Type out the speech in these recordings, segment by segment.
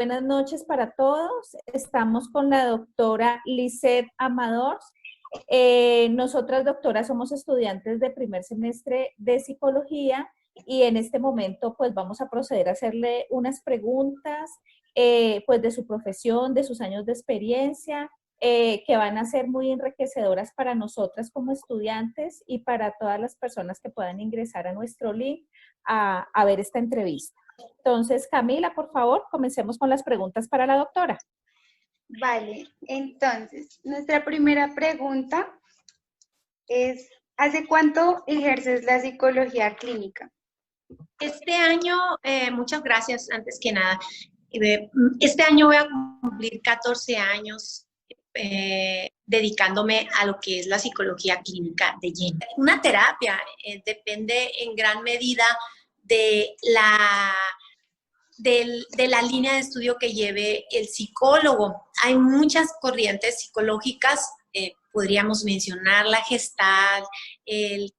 Buenas noches para todos. Estamos con la doctora Lisette Amador. Nosotras, doctoras, somos estudiantes de primer semestre de psicología y en este momento pues vamos a proceder a hacerle unas preguntas pues de su profesión, de sus años de experiencia, que van a ser muy enriquecedoras para nosotras como estudiantes y para todas las personas que puedan ingresar a nuestro link a ver esta entrevista. Entonces, Camila, por favor, comencemos con las preguntas para la doctora. Vale, entonces, nuestra primera pregunta es, ¿hace cuánto ejerces la psicología clínica? Este año, muchas gracias antes que nada. Este año voy a cumplir 14 años dedicándome a lo que es la psicología clínica de lleno. Una terapia depende en gran medida de la línea de estudio que lleve el psicólogo. Hay muchas corrientes psicológicas, podríamos mencionar la Gestalt, el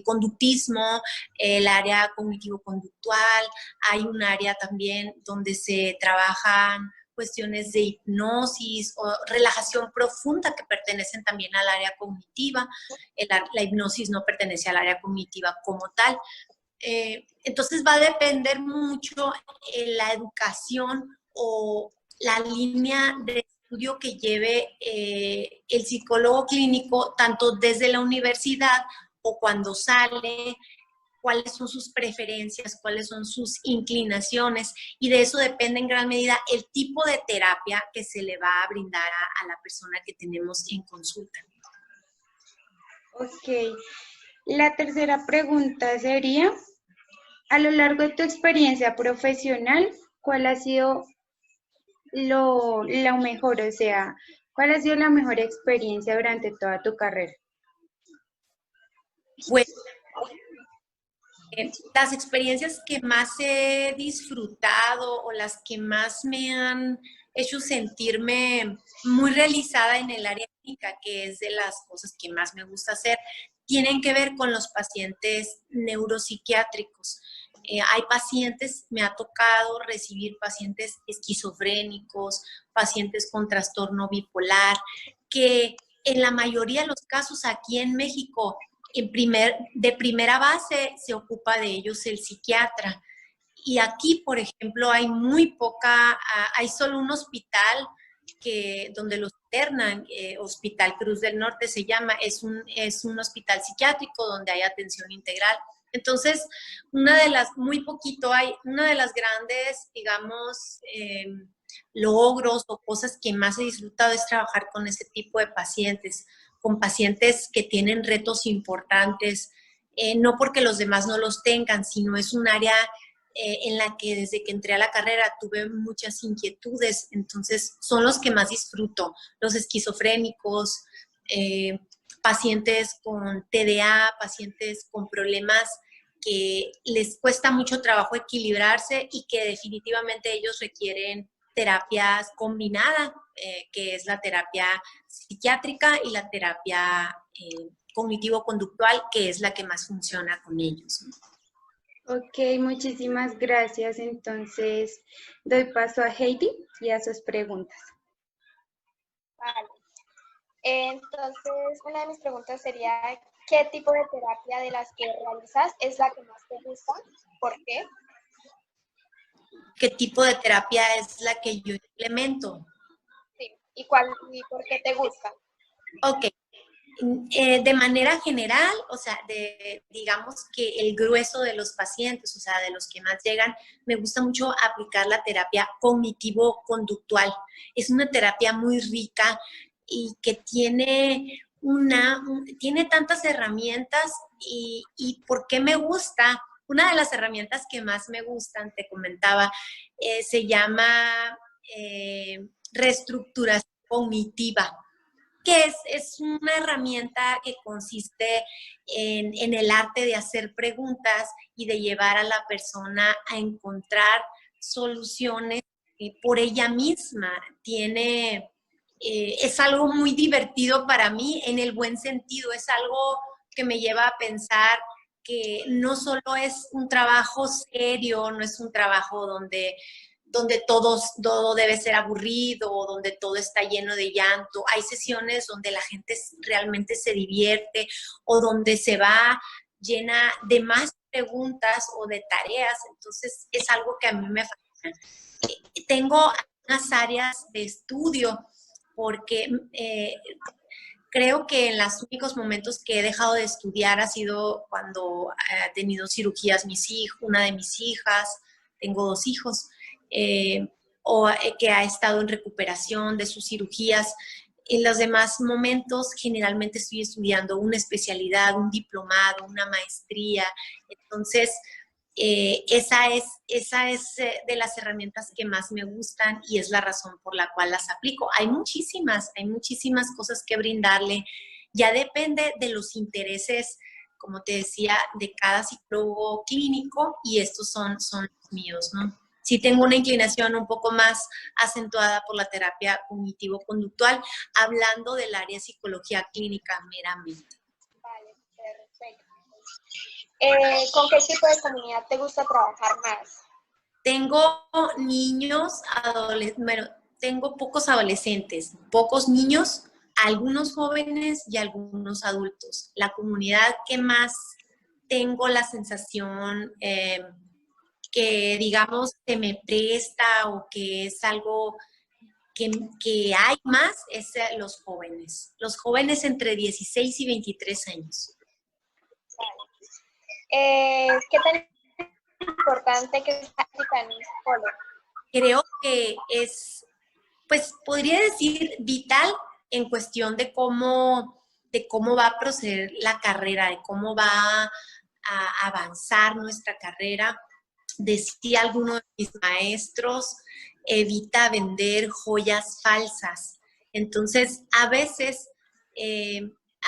conductismo, el área cognitivo-conductual. Hay un área también donde se trabajan cuestiones de hipnosis o relajación profunda que pertenecen también al área cognitiva. La hipnosis no pertenece al área cognitiva como tal. Entonces va a depender mucho la educación o la línea de estudio que lleve el psicólogo clínico, tanto desde la universidad o cuando sale, cuáles son sus preferencias, cuáles son sus inclinaciones, y de eso depende en gran medida el tipo de terapia que se le va a brindar a la persona que tenemos en consulta. Ok. La tercera pregunta sería, a lo largo de tu experiencia profesional, ¿cuál ha sido lo mejor? O sea, ¿cuál ha sido la mejor experiencia durante toda tu carrera? Bueno, las experiencias que más he disfrutado o las que más me han hecho sentirme muy realizada en el área clínica, que es de las cosas que más me gusta hacer, tienen que ver con los pacientes neuropsiquiátricos. Hay pacientes, me ha tocado recibir pacientes esquizofrénicos, pacientes con trastorno bipolar, que en la mayoría de los casos aquí en México, de primera base se ocupa de ellos el psiquiatra. Y aquí, por ejemplo, hay muy poca, hay solo un hospital donde los internan, Hospital Cruz del Norte se llama, es un hospital psiquiátrico donde hay atención integral. Entonces, una de las grandes, digamos, logros o cosas que más he disfrutado es trabajar con ese tipo de pacientes, con pacientes que tienen retos importantes, no porque los demás no los tengan, sino es un área en la que desde que entré a la carrera tuve muchas inquietudes, entonces son los que más disfruto, los esquizofrénicos, pacientes con TDA, pacientes con problemas que les cuesta mucho trabajo equilibrarse y que definitivamente ellos requieren terapias combinadas, que es la terapia psiquiátrica y la terapia cognitivo-conductual, que es la que más funciona con ellos, ¿no? Ok, muchísimas gracias. Entonces, doy paso a Heidi y a sus preguntas. Vale. Entonces, una de mis preguntas sería, ¿qué tipo de terapia de las que realizas es la que más te gusta? ¿Por qué? ¿Qué tipo de terapia es la que yo implemento? Sí. ¿Y por qué te gusta? Ok. De manera general, o sea, digamos que el grueso de los pacientes, o sea, de los que más llegan, me gusta mucho aplicar la terapia cognitivo-conductual. Es una terapia muy rica y que tiene tantas herramientas y ¿por qué me gusta? Una de las herramientas que más me gustan, te comentaba, se llama reestructuración cognitiva, que es una herramienta que consiste en el arte de hacer preguntas y de llevar a la persona a encontrar soluciones por ella misma. Es algo muy divertido para mí en el buen sentido, es algo que me lleva a pensar que no solo es un trabajo serio, no es un trabajo donde donde todo debe ser aburrido, donde todo está lleno de llanto. Hay sesiones donde la gente realmente se divierte o donde se va llena de más preguntas o de tareas. Entonces, es algo que a mí me fascina. Tengo unas áreas de estudio porque creo que en los únicos momentos que he dejado de estudiar ha sido cuando he tenido cirugías una de mis hijas, tengo 2 hijos, o que ha estado en recuperación de sus cirugías. En los demás momentos generalmente estoy estudiando una especialidad, un diplomado, una maestría. Entonces, esa es de las herramientas que más me gustan y es la razón por la cual las aplico. Hay muchísimas cosas que brindarle. Ya depende de los intereses, como te decía, de cada psicólogo clínico y estos son los míos, ¿no? Sí tengo una inclinación un poco más acentuada por la terapia cognitivo-conductual, hablando del área de psicología clínica meramente. Vale, perfecto. ¿Con qué tipo de comunidad te gusta trabajar más? Tengo niños, tengo pocos adolescentes, pocos niños, algunos jóvenes y algunos adultos. La comunidad que más tengo la sensación que, digamos, se me presta o que es algo que hay más es los jóvenes. Los jóvenes entre 16 y 23 años. ¿Qué tan importante que es en un psicólogo? Creo que es, pues podría decir vital en cuestión de cómo va a proceder la carrera, de cómo va a avanzar nuestra carrera. Decía alguno de mis maestros, evita vender joyas falsas. Entonces, a veces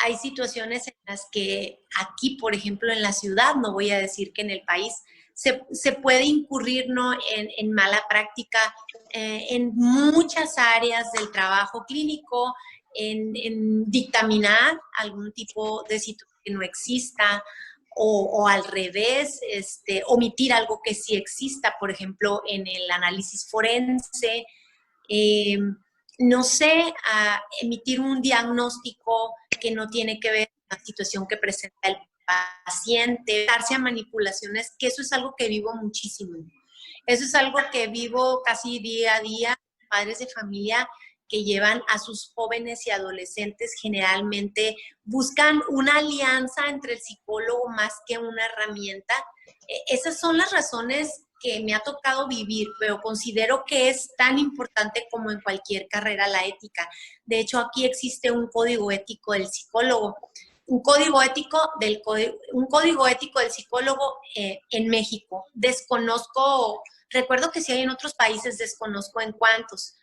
hay situaciones en las que aquí, por ejemplo, en la ciudad, no voy a decir que en el país, se puede incurrir, ¿no?, en mala práctica en muchas áreas del trabajo clínico, en dictaminar algún tipo de situación que no exista, o al revés, omitir algo que sí exista, por ejemplo, en el análisis forense, no sé, emitir un diagnóstico que no tiene que ver con la situación que presenta el paciente, darse a manipulaciones, que eso es algo que vivo muchísimo. Eso es algo que vivo casi día a día, padres de familia que llevan a sus jóvenes y adolescentes, generalmente buscan una alianza entre el psicólogo más que una herramienta. Esas son las razones que me ha tocado vivir, pero considero que es tan importante como en cualquier carrera la ética. De hecho, aquí existe un código ético del psicólogo, un código ético del psicólogo en México. Desconozco, recuerdo que sí hay en otros países, desconozco en cuántos.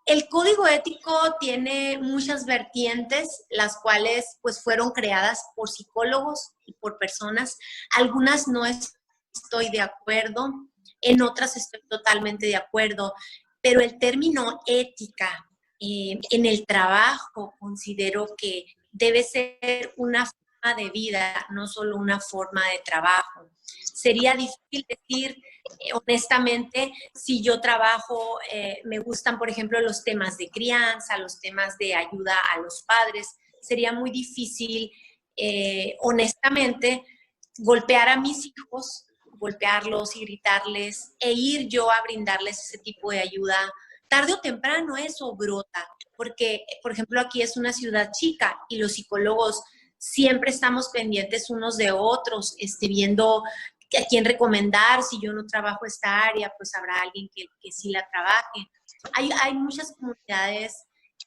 El código ético tiene muchas vertientes, las cuales pues fueron creadas por psicólogos y por personas. Algunas no estoy de acuerdo, en otras estoy totalmente de acuerdo, pero el término ética en el trabajo considero que debe ser una forma de vida, no solo una forma de trabajo. Sería difícil decir, honestamente, si yo trabajo, me gustan, por ejemplo, los temas de crianza, los temas de ayuda a los padres, sería muy difícil, honestamente, golpear a mis hijos, golpearlos y gritarles e ir yo a brindarles ese tipo de ayuda. Tarde o temprano eso brota, porque, por ejemplo, aquí es una ciudad chica y los psicólogos siempre estamos pendientes unos de otros, viendo a quién recomendar. Si yo no trabajo esta área, pues habrá alguien que sí la trabaje. Hay muchas comunidades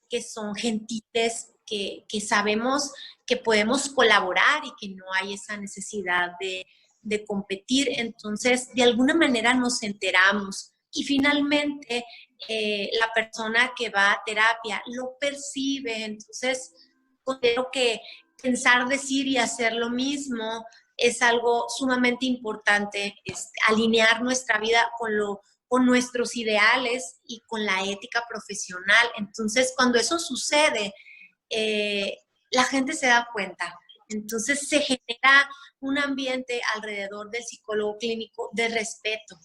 que son gentiles, que sabemos que podemos colaborar y que no hay esa necesidad de competir. Entonces, de alguna manera nos enteramos y finalmente la persona que va a terapia lo percibe. Entonces, considero que pensar, decir y hacer lo mismo es algo sumamente importante, alinear nuestra vida con nuestros ideales y con la ética profesional. Entonces, cuando eso sucede, la gente se da cuenta. Entonces, se genera un ambiente alrededor del psicólogo clínico de respeto.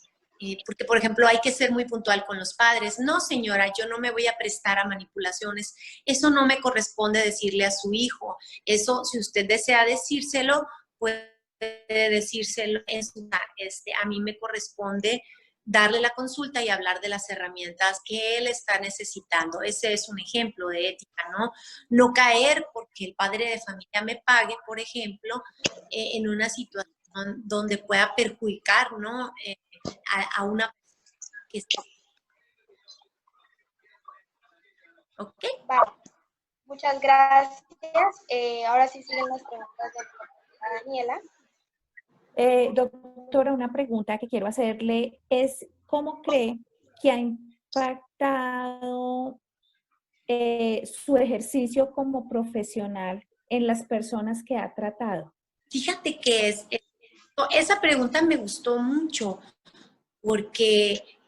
Porque, por ejemplo, hay que ser muy puntual con los padres. No, señora, yo no me voy a prestar a manipulaciones. Eso no me corresponde decirle a su hijo. Eso, si usted desea decírselo, puede decírselo en su lugar. A mí me corresponde darle la consulta y hablar de las herramientas que él está necesitando. Ese es un ejemplo de ética, ¿no? No caer porque el padre de familia me pague, por ejemplo, en una situación donde pueda perjudicar, ¿no? A una persona que está. ¿Ok? Vale, muchas gracias. Ahora sí siguen las preguntas de la Daniela. Doctora, una pregunta que quiero hacerle es, ¿cómo cree que ha impactado su ejercicio como profesional en las personas que ha tratado? Fíjate que esa pregunta me gustó mucho porque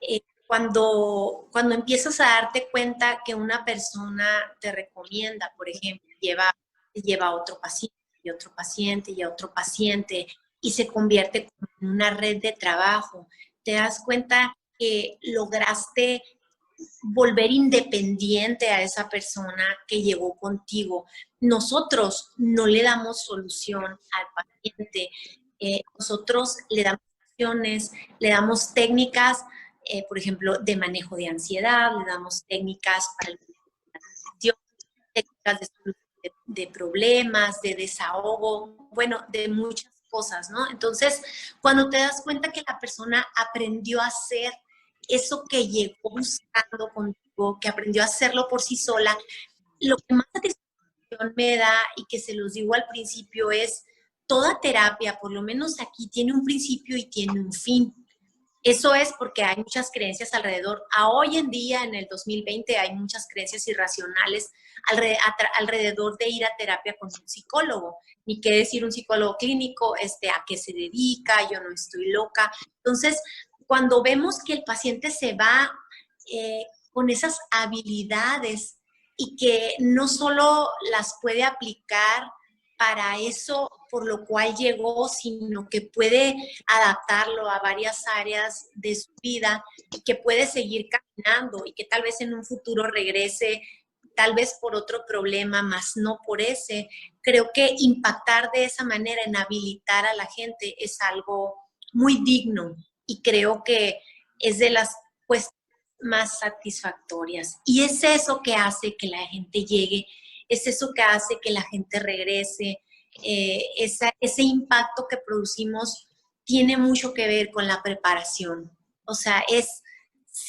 cuando empiezas a darte cuenta que una persona te recomienda, por ejemplo, lleva a otro paciente y otro paciente y a otro paciente y se convierte en una red de trabajo, te das cuenta que lograste volver independiente a esa persona que llegó contigo. Nosotros no le damos solución al paciente, nosotros le damos acciones, le damos técnicas, por ejemplo, de manejo de ansiedad, le damos técnicas para la atención, técnicas de solución de problemas, de desahogo, bueno, de muchas cosas, ¿no? Entonces, cuando te das cuenta que la persona aprendió a hacer eso que llegó buscando contigo, que aprendió a hacerlo por sí sola, lo que más satisfacción me da y que se los digo al principio es, toda terapia, por lo menos aquí, tiene un principio y tiene un fin. Eso es porque hay muchas creencias alrededor. A hoy en día, en el 2020, hay muchas creencias irracionales alrededor de ir a terapia con un psicólogo. Ni qué decir un psicólogo clínico, a qué se dedica, yo no estoy loca. Entonces, cuando vemos que el paciente se va con esas habilidades y que no solo las puede aplicar para eso por lo cual llegó, sino que puede adaptarlo a varias áreas de su vida y que puede seguir caminando y que tal vez en un futuro regrese, tal vez por otro problema, más no por ese. Creo que impactar de esa manera en habilitar a la gente es algo muy digno y creo que es de las cuestiones más satisfactorias. Y es eso que hace que la gente llegue, es eso que hace que la gente regrese. Ese impacto que producimos tiene mucho que ver con la preparación. O sea, es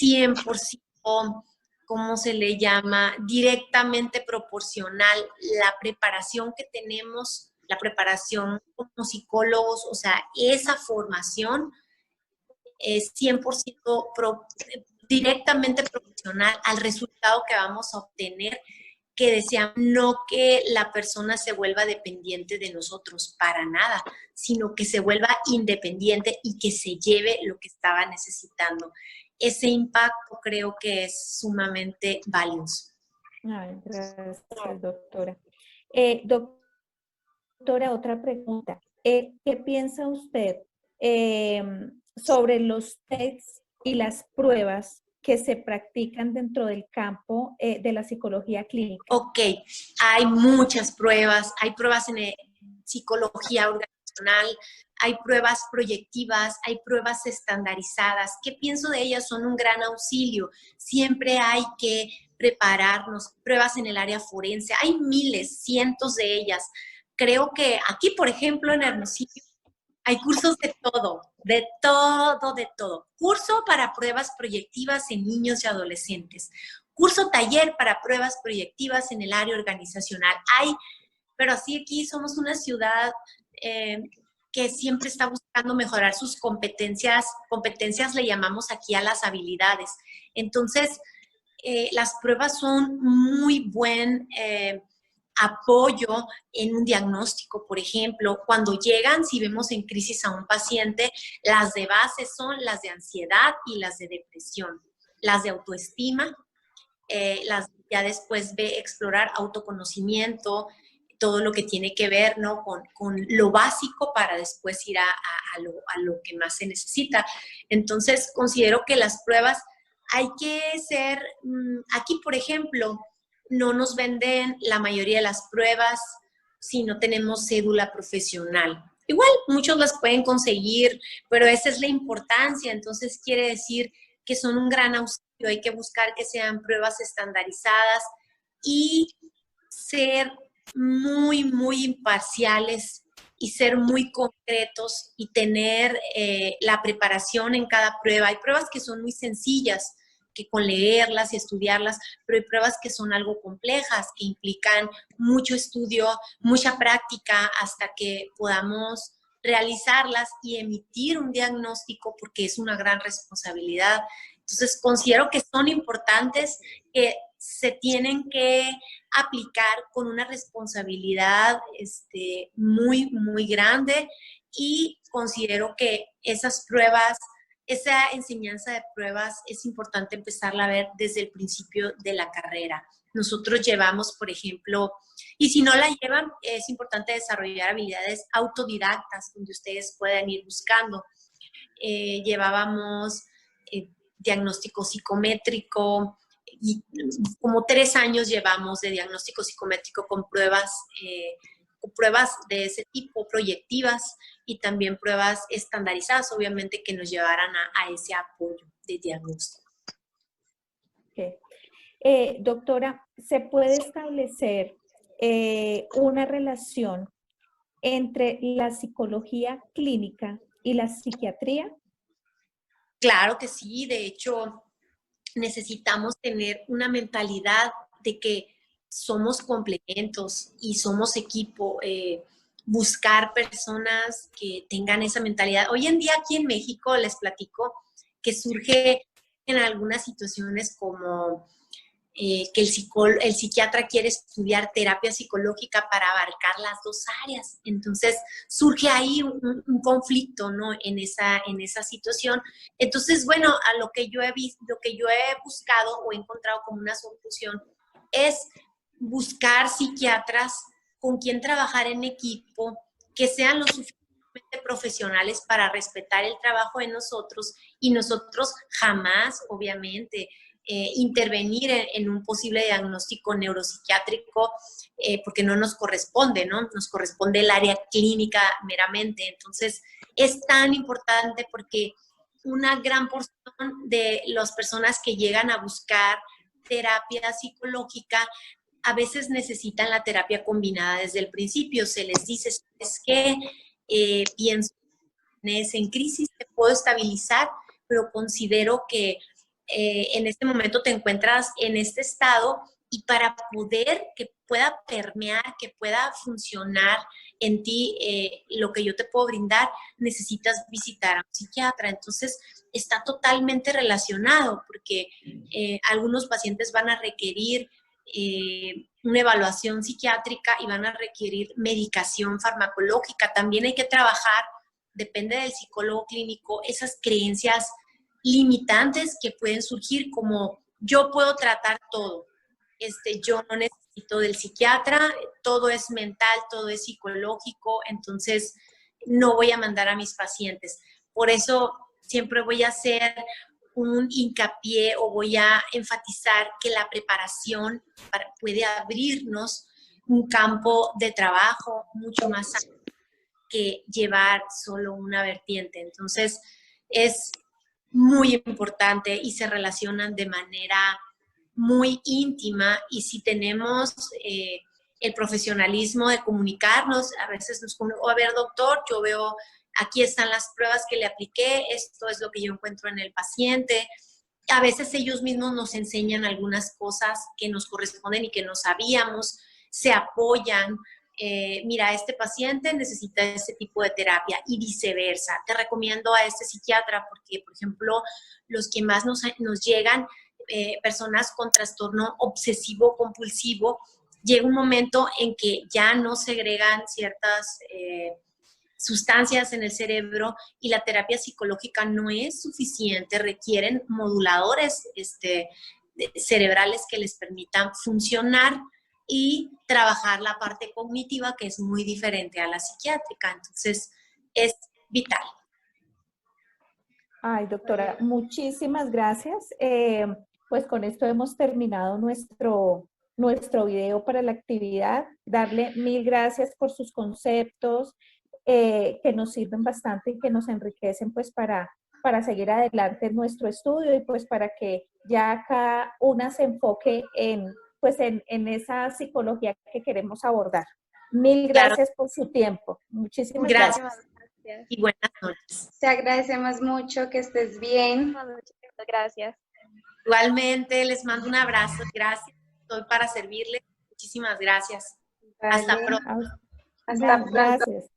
100%, ¿cómo se le llama? Directamente proporcional la preparación que tenemos, la preparación como psicólogos, o sea, esa formación es 100% directamente proporcional al resultado que vamos a obtener, que deseamos, no que la persona se vuelva dependiente de nosotros, para nada, sino que se vuelva independiente y que se lleve lo que estaba necesitando. Ese impacto creo que es sumamente valioso. Ay, gracias, doctora. Doctora, otra pregunta. ¿Qué piensa usted sobre los tests y las pruebas que se practican dentro del campo de la psicología clínica? Ok, hay muchas pruebas, hay pruebas en psicología organizacional, hay pruebas proyectivas, hay pruebas estandarizadas. ¿Qué pienso de ellas? Son un gran auxilio. Siempre hay que prepararnos, pruebas en el área forense, hay miles, cientos de ellas. Creo que aquí, por ejemplo, en Hermosillo, hay cursos de todo, de todo, de todo. Curso para pruebas proyectivas en niños y adolescentes. Curso taller para pruebas proyectivas en el área organizacional. Pero así aquí somos una ciudad que siempre está buscando mejorar sus competencias. Competencias le llamamos aquí a las habilidades. Entonces, las pruebas son muy buen apoyo en un diagnóstico, por ejemplo. Cuando llegan, si vemos en crisis a un paciente, las de base son las de ansiedad y las de depresión. Las de autoestima, ya después explorar autoconocimiento, todo lo que tiene que ver, ¿no? con lo básico para después ir a lo que más se necesita. Entonces, considero que las pruebas hay que ser, aquí por ejemplo, no nos venden la mayoría de las pruebas si no tenemos cédula profesional. Igual, muchos las pueden conseguir, pero esa es la importancia. Entonces, quiere decir que son un gran auxilio. Hay que buscar que sean pruebas estandarizadas y ser muy, muy imparciales y ser muy concretos y tener la preparación en cada prueba. Hay pruebas que son muy sencillas, que con leerlas y estudiarlas, pero hay pruebas que son algo complejas, que implican mucho estudio, mucha práctica hasta que podamos realizarlas y emitir un diagnóstico, porque es una gran responsabilidad. Entonces, considero que son importantes, que se tienen que aplicar con una responsabilidad muy, muy grande, y considero que esas pruebas, esa enseñanza de pruebas es importante empezarla a ver desde el principio de la carrera. Nosotros llevamos, por ejemplo, y si no la llevan, es importante desarrollar habilidades autodidactas donde ustedes puedan ir buscando. Llevábamos diagnóstico psicométrico, y como 3 años llevamos de diagnóstico psicométrico con pruebas de ese tipo, proyectivas, y también pruebas estandarizadas, obviamente, que nos llevaran a ese apoyo de diagnóstico. Okay. Doctora, ¿se puede establecer una relación entre la psicología clínica y la psiquiatría? Claro que sí. De hecho, necesitamos tener una mentalidad de que somos complementos y somos equipo, buscar personas que tengan esa mentalidad. Hoy en día aquí en México, les platico, que surge en algunas situaciones como que el psiquiatra quiere estudiar terapia psicológica para abarcar las 2 áreas. Entonces, surge ahí un conflicto, ¿no? En esa situación. Entonces, bueno, a lo que yo he visto, lo que yo he buscado o he encontrado como una solución es buscar psiquiatras con quien trabajar en equipo, que sean lo suficientemente profesionales para respetar el trabajo de nosotros, y nosotros jamás, obviamente, intervenir en un posible diagnóstico neuropsiquiátrico, porque no nos corresponde, ¿no? Nos corresponde el área clínica meramente. Entonces, es tan importante porque una gran porción de las personas que llegan a buscar terapia psicológica a veces necesitan la terapia combinada desde el principio. Se les dice, es que pienso en crisis, te puedo estabilizar, pero considero que en este momento te encuentras en este estado, y para poder que pueda permear, que pueda funcionar en ti lo que yo te puedo brindar, necesitas visitar a un psiquiatra. Entonces, está totalmente relacionado, porque algunos pacientes van a requerir una evaluación psiquiátrica y van a requerir medicación farmacológica. También hay que trabajar, depende del psicólogo clínico, esas creencias limitantes que pueden surgir, como yo puedo tratar todo, yo no necesito del psiquiatra, todo es mental, todo es psicológico, entonces no voy a mandar a mis pacientes. Por eso siempre voy a hacer un hincapié, o voy a enfatizar que la preparación puede abrirnos un campo de trabajo mucho más amplio que llevar solo una vertiente. Entonces, es muy importante y se relacionan de manera muy íntima, y si tenemos el profesionalismo de comunicarnos, a veces nos comunicamos, a ver, doctor, yo veo, aquí están las pruebas que le apliqué, esto es lo que yo encuentro en el paciente. A veces ellos mismos nos enseñan algunas cosas que nos corresponden y que no sabíamos, se apoyan. Mira, este paciente necesita este tipo de terapia, y viceversa. Te recomiendo a este psiquiatra porque, por ejemplo, los que más nos llegan, personas con trastorno obsesivo-compulsivo, llega un momento en que ya no segregan ciertas sustancias en el cerebro, y la terapia psicológica no es suficiente, requieren moduladores cerebrales que les permitan funcionar y trabajar la parte cognitiva, que es muy diferente a la psiquiátrica. Entonces, es vital. Ay, doctora, muchísimas gracias. Pues con esto hemos terminado nuestro video para la actividad. Darle mil gracias por sus conceptos, que nos sirven bastante y que nos enriquecen pues para seguir adelante en nuestro estudio y pues para que ya cada una se enfoque en esa psicología que queremos abordar. Mil gracias por su tiempo. Muchísimas gracias. Gracias y buenas noches. Te agradecemos mucho, que estés bien. Muchísimas gracias. Igualmente, les mando un abrazo. Gracias. Estoy para servirles. Muchísimas gracias. Hasta Vale. pronto. Hasta pronto. Gracias.